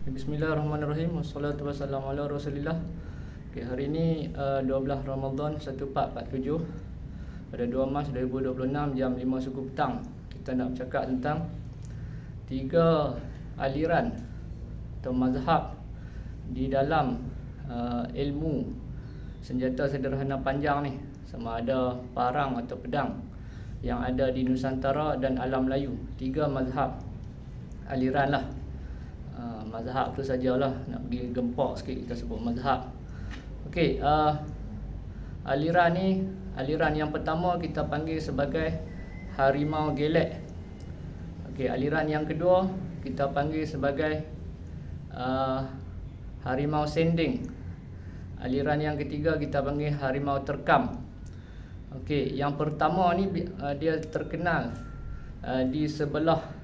Bismillahirrahmanirrahim. Wassalatu wassalamu ala Rasulillah. Okay, hari ini 12 Ramadan 1447 pada 2 Mac 2026 jam 5 suku petang. Kita nak bercakap tentang 3 aliran atau mazhab di dalam ilmu senjata sederhana panjang ni, sama ada parang atau pedang yang ada di Nusantara dan alam Melayu. 3 mazhab aliran lah. Mazhab tu sajalah, nak pergi gempak sikit kita sebut mazhab. Okey, aliran ni, aliran yang pertama kita panggil sebagai harimau gelek. Okey, aliran yang kedua kita panggil sebagai harimau sending. Aliran yang ketiga kita panggil harimau terkam. Okey, yang pertama ni dia terkenal di sebelah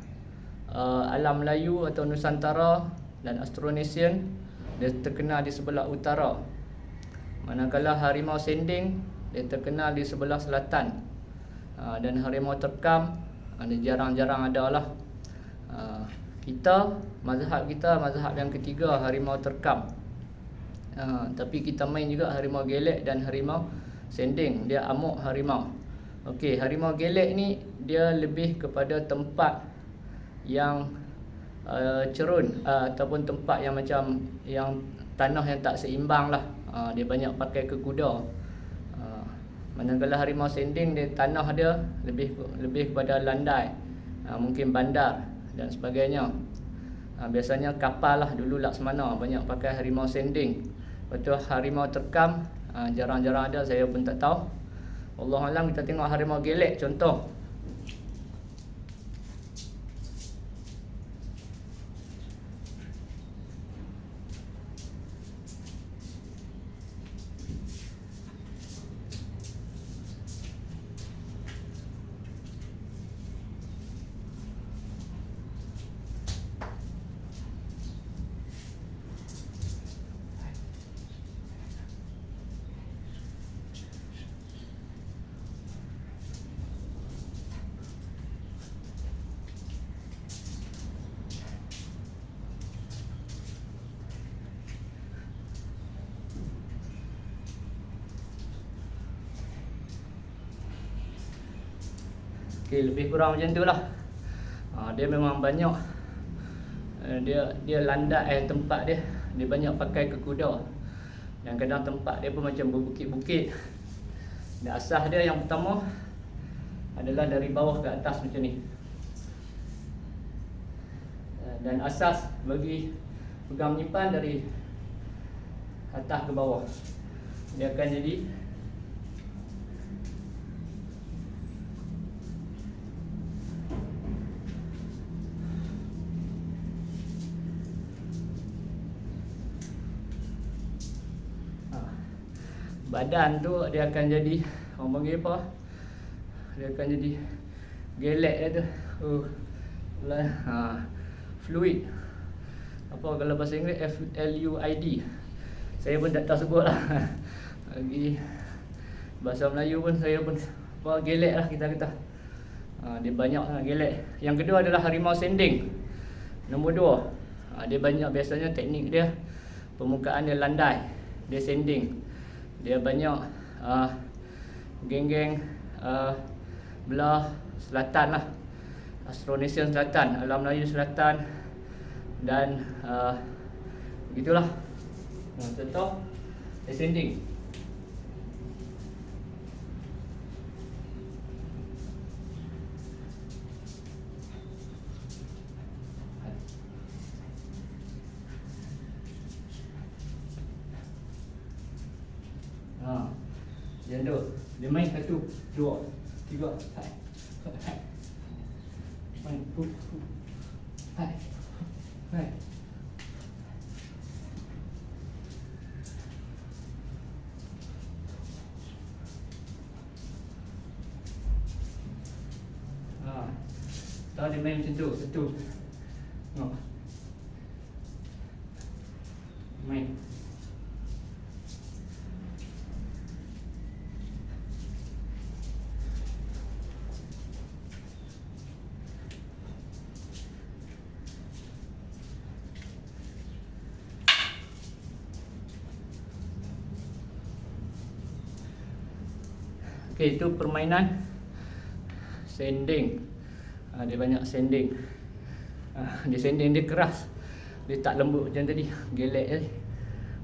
alam Melayu atau Nusantara dan Austronesian. Dia terkenal di sebelah utara. Manakala harimau sending dia terkenal di sebelah selatan. Dan harimau terkam dia jarang-jarang ada lah. Mazhab yang ketiga harimau terkam. Tapi kita main juga harimau gelek dan harimau sending. Dia amuk harimau. Okey, harimau gelek ni dia lebih kepada tempat yang cerun ataupun tempat yang macam yang tanah yang tak seimbang lah. Dia banyak pakai ke kuda. Manakala harimau sending dia tanah dia lebih kepada landai, mungkin bandar dan sebagainya. Biasanya kapal lah dulu Laksamana banyak pakai harimau sending. Lepas tu harimau terkam jarang-jarang ada, saya pun tak tahu. Wallahualam. Kita tengok harimau gelek contoh. Okay, lebih kurang macam tu lah. Dia memang banyak dia landai tempat dia banyak pakai ke kuda. Dan kadang tempat dia pun macam berbukit-bukit. Dan asas dia yang pertama adalah dari bawah ke atas macam ni. Dan asas bagi pegang menyimpan dari atas ke bawah. Dia akan jadi badan tu dia akan jadi, orang panggil apa, dia akan jadi gelek dia tu. Fluid. Apa kalau bahasa Inggeris FLUID. Saya pun tak tahu sebut lah. Lagi bahasa Melayu pun saya pun gelek lah kita kata. Dia banyak lah gelek. Yang kedua adalah harimau sending. Nombor 2, dia banyak biasanya teknik dia, permukaan dia landai, dia sending. Dia banyak geng-geng belah selatan lah, Austronesian selatan, alam Melayu selatan dan begitulah. Contoh ascending. Macam tu. Dia main 1, 2, 3. Hai. Hai. Main. Hai. Hai. Tahu dia main macam tu. 1. Tengok. Main. Okey, itu permainan sanding. Dia banyak sanding. Dia sanding dia keras. Dia tak lembut macam tadi. Gelek tadi.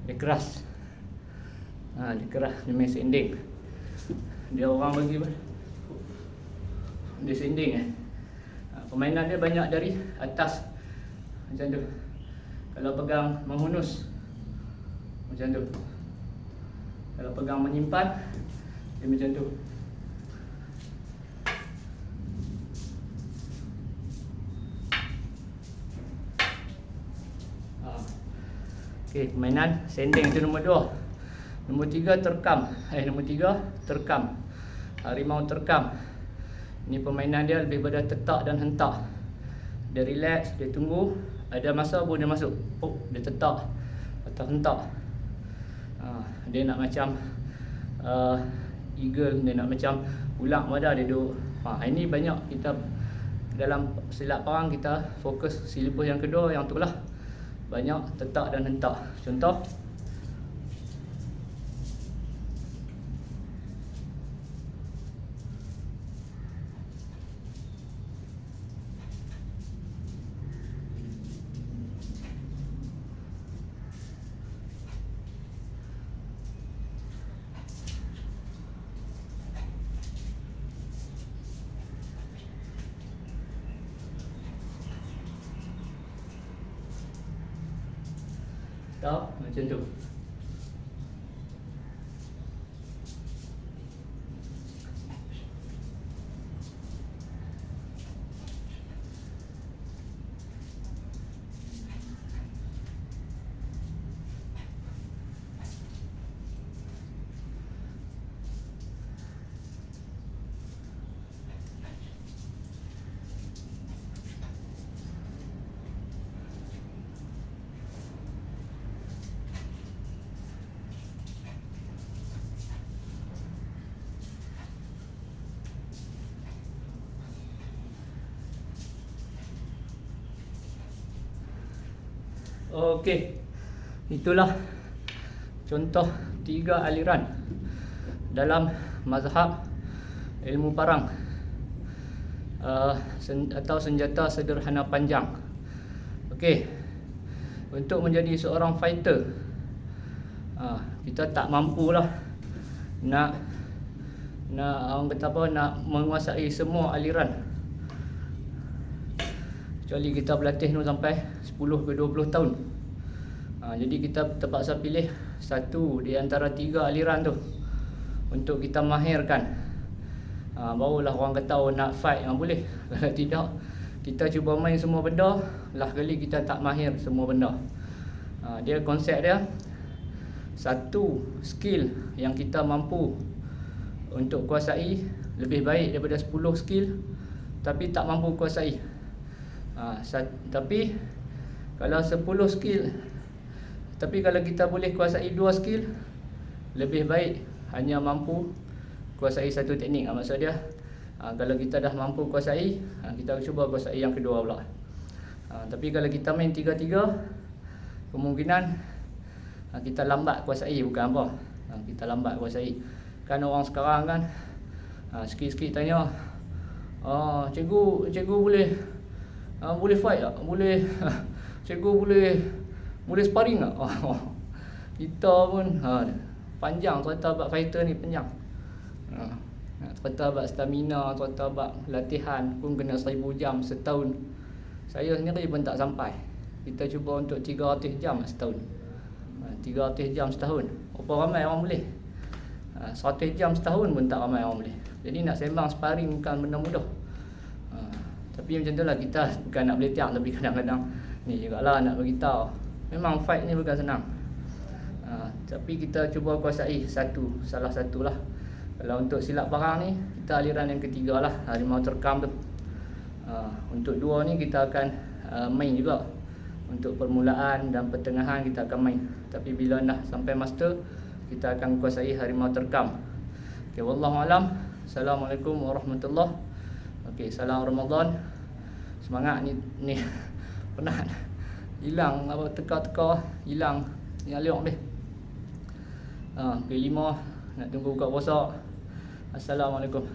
Dia keras. Dia keras. Dia main sanding. Dia orang bagi apa? Dia sanding permainan dia banyak dari atas. Macam tu. Kalau pegang menghunus, macam tu. Kalau pegang menyimpan, dia macam tu. Okey, permainan sanding itu nombor 2. Nombor 3 terkam. Nombor 3 terkam. Harimau terkam. Ini permainan dia lebih pada tetak dan hentak. Dia relax, dia tunggu. Ada masa pun dia masuk. Dia tetak atau hentak. Dia nak macam eagle, dia nak macam ulang pada dia duduk. Ini banyak kita dalam silat perang kita fokus silibus yang kedua, yang tu lah. Banyak tetak dan hentak. Contoh, macam tu. Okey, itulah contoh 3 aliran dalam mazhab ilmu parang atau senjata sederhana panjang. Okey, untuk menjadi seorang fighter, kita tak mampulah nak orang kata apa, nak menguasai semua aliran. Kecuali kita berlatih tu sampai 10 ke 20 tahun. Jadi kita terpaksa pilih satu di antara 3 aliran tu untuk kita mahirkan. Barulah orang kata nak fight boleh. Kalau tidak, kita cuba main semua benda, lah kali kita tak mahir semua benda. Dia konsep dia, satu skill yang kita mampu untuk kuasai lebih baik daripada 10 skill tapi tak mampu kuasai. Tapi kalau 10 skill, tapi kalau kita boleh kuasai 2 skill, lebih baik hanya mampu kuasai satu teknik. Maksud dia, kalau kita dah mampu kuasai, kita cuba kuasai yang kedua pula. Tapi kalau kita main 3-3, kemungkinan kita lambat kuasai, bukan apa. Kita lambat kuasai. Kan orang sekarang kan sikit-sikit tanya, cikgu boleh fight tak? Boleh cikgu boleh sparring tak? Kita pun panjang cerita bab fighter ni, panjang. Cerita bab stamina, cerita bab latihan pun kena 1000 jam setahun. Saya sendiri pun tak sampai. Kita cuba untuk 300 jam setahun. 300 jam setahun. Berapa ramai orang boleh? 100 jam setahun pun tak ramai orang boleh. Jadi nak sembang sparring bukan benda mudah. Tapi macam tu lah, kita bukan nak beletiak, tapi kadang-kadang ni jugalah nak beritahu. Memang fight ni bukan senang. Tapi kita cuba kuasai salah satu lah. Kalau untuk silat parang ni, kita aliran yang ketiga lah, harimau terkam tu. Untuk 2 ni kita akan main juga. Untuk permulaan dan pertengahan kita akan main. Tapi bila dah sampai master, kita akan kuasai harimau terkam. Okay, wallahualam. Assalamualaikum warahmatullahi. Okey, salam Ramadan. Semangat ni penat. Hilang apa, teka-teka hilang. Yang liok ni. P5 nak tunggu buka puasa. Assalamualaikum.